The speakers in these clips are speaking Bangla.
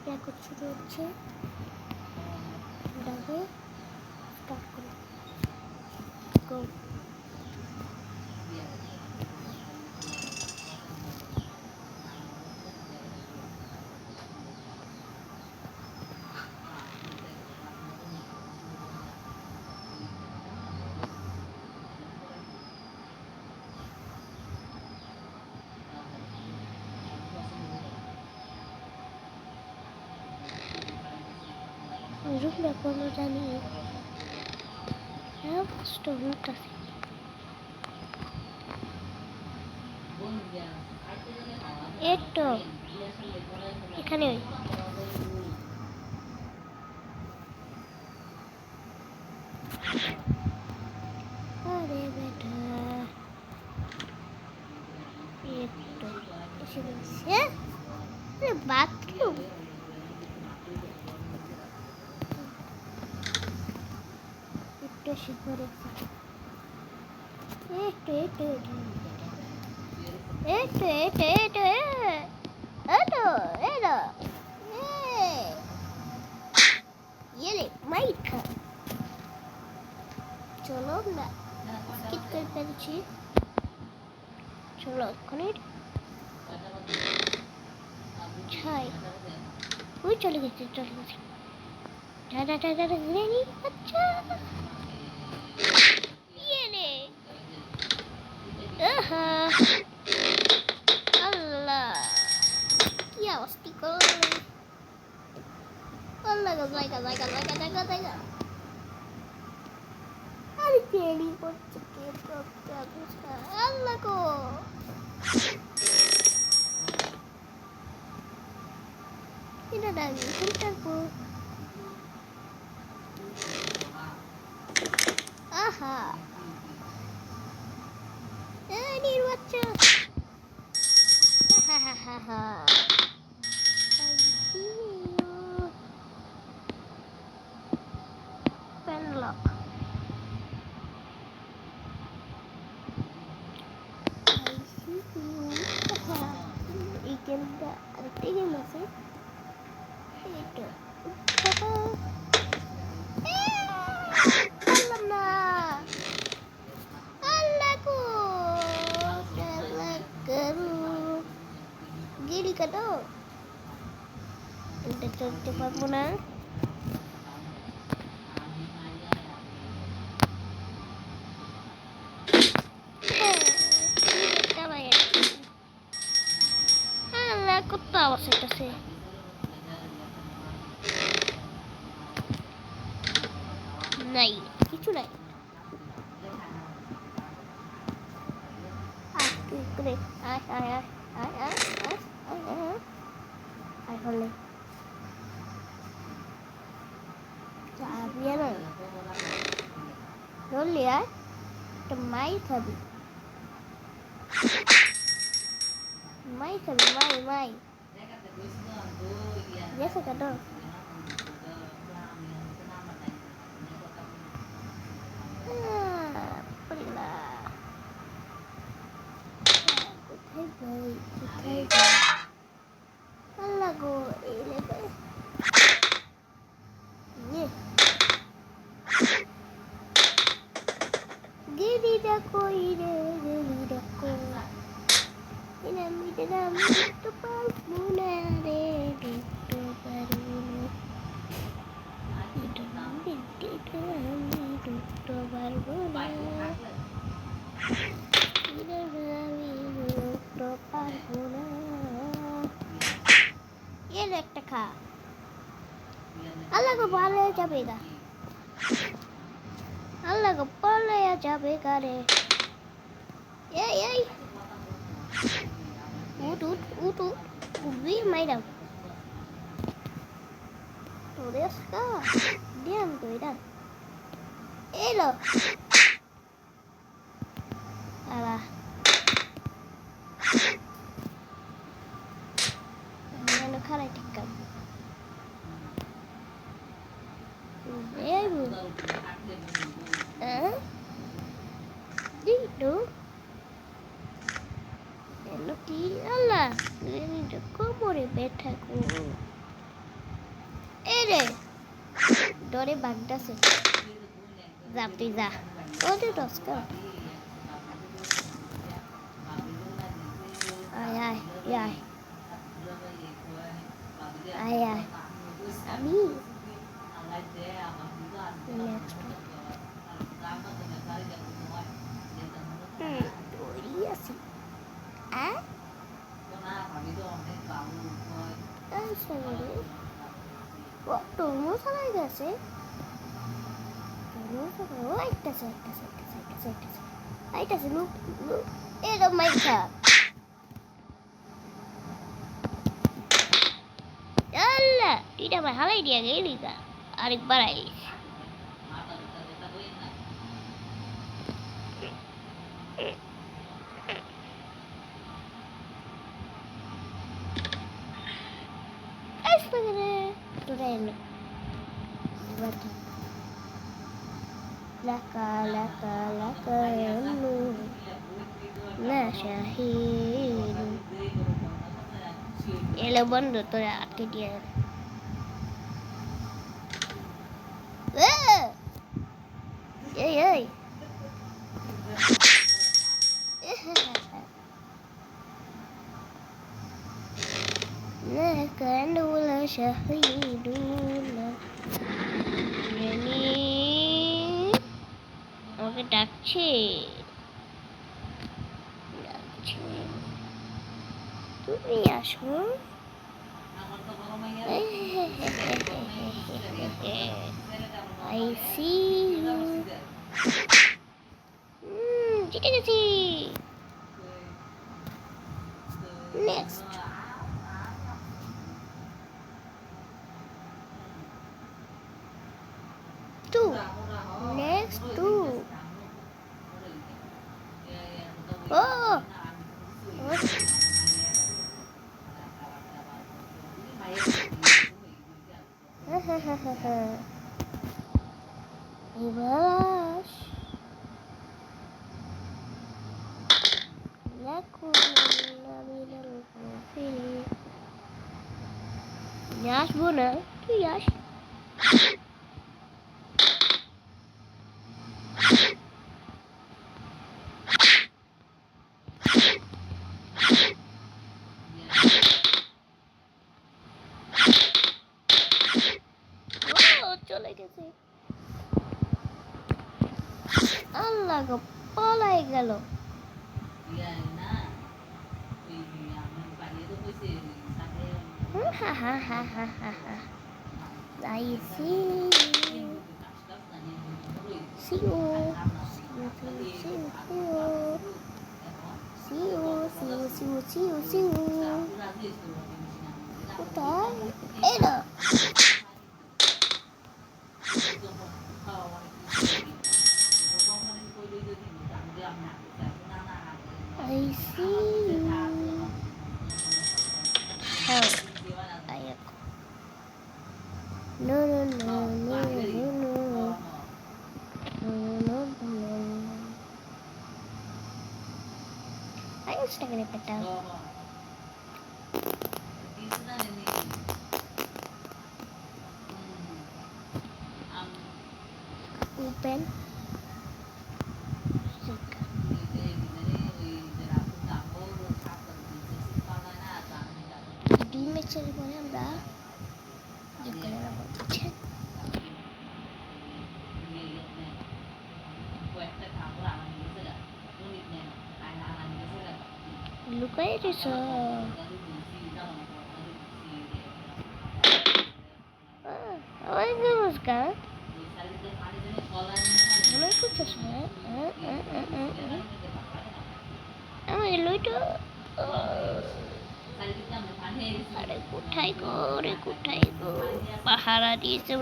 রেকর্ড শুরু হচ্ছে। ডাকে স্টার্ট করো। গো। রুমটা কোনো জানি কষ্ট হইতেছে। একটু এখানে আরে বেটা একটু এসে গেছে। বাথরুম একটু এসে করেছে। একটু একটু একটু একটু একটু একটু এলো এলো এলে মাইক খা। চলো না স্কিপ করে ফেলছি। চলো ওখানে ছাই ওই চলে গেছে দাদা দাদা ঘুরে নি। আচ্ছা ইয়ে আহা আল্লাহ কি অবস্থি করো। আল্লাহ গো জায়গা জায়গা জায়গা জায়গা জায়গা আরে কেড়ি করছে কে করতে অবস্থা। আল্লাহ গো এটা ডাকি কোনটার পর আহা এর বাচ্চা হা হা হা হা পেন লক এই গেমটা আরেকটা গেম আছে এটা বললাম না। আল্লাহ গো করু গিরি কাটো এটা চলতে পারবো না। আল্লাহ কত আওয়াজ হইতেছে। নাই কিছু নাই। করে আয় আয় আয় আয় আয় আয় আয় আয় আয় হলে চাবি না ধরলি আয় একটা মাই খাবি মাই খাবি মাই মাই গেছে কাটো কোথায় যাই আল্লাহ গো এই লেগে গিরিটা কই রে গিরিটা কই আমি দেখতে পারবো না রে দেখতে পারবো না আমি দেখতে পারবো না পারবো না এর একটা খা আল্লাহ গো পালে যাবে গা আল্লাহ গো পালে যাবে গা রে এই এই উঠ উঠ উঠ উঠ উঠবি মাইরাম তোরে আসকা দিয়াম তো এটা এলো আল্লাহ আমি খারাই ঠিক কাম এই Dito. Lo que ala, ini de cómo de beta ko. এই রে ডরে বাগদাছে যা তুই যা ওরে টসকা আয় আয় আয় আয় আয় আমি নেক্সট তৈরি আছি তরমুজ চালাই গেছে এরম মাইখা আল্লাহ এটা আমার হালাই দিয়া গেলি গা আরেকবার আইস laka laka laka lu na syahid ele bondo to ati dia ey ey laka la syahiduna yani ওকে ডাকছে তুমি আসো I see you জিতে গেছি next two next two. Oh. Ibas. Lakunna minal kafirin. Yash buna, tu Yash. চলে গেছে আল্লাহ গো পলাই গেল হা হা হা হা হা হা I see you কোথায় এলো I see you. Oh, ayako. No. Ayun, gusto na ganito. Open. ছেড়ে পরে আমরা লুকাই দিছ নমস্কার আমার করছিস না আমার লইটা আরে কোথায় গো পাহারা দিয়েছে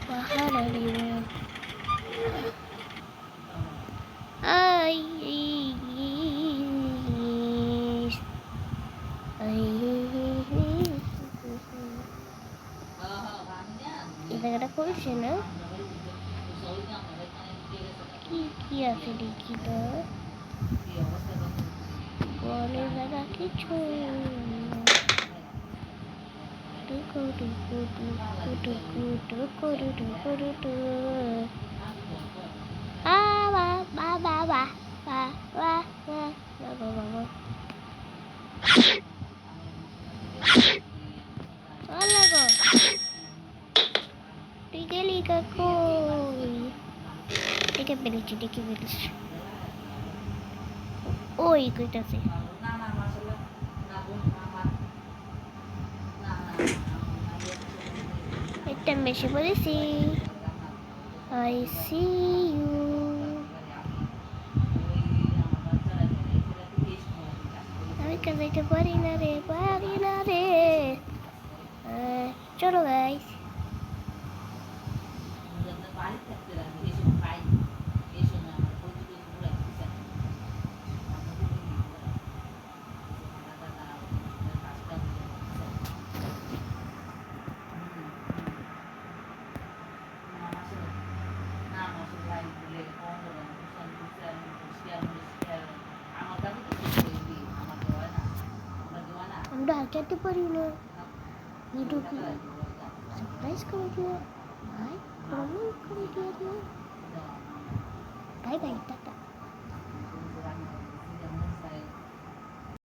পাহারা দিয়ে এই জায়গাটা করছে না কি আছে দেখি তো বলে জায়গা কিছু তুই গেলি কই? ডেকে ফেলেছি ওই কইতাছে একটা মেশে বলেছি I see you. আমি কাজাইতে পারি না রে চলো গাইস আমরা হাঁটাতে পারি না ভিডিওকে সারপ্রাইজ করে দিও ভাই কমেন্ট করে দিও বাই বাই টাটা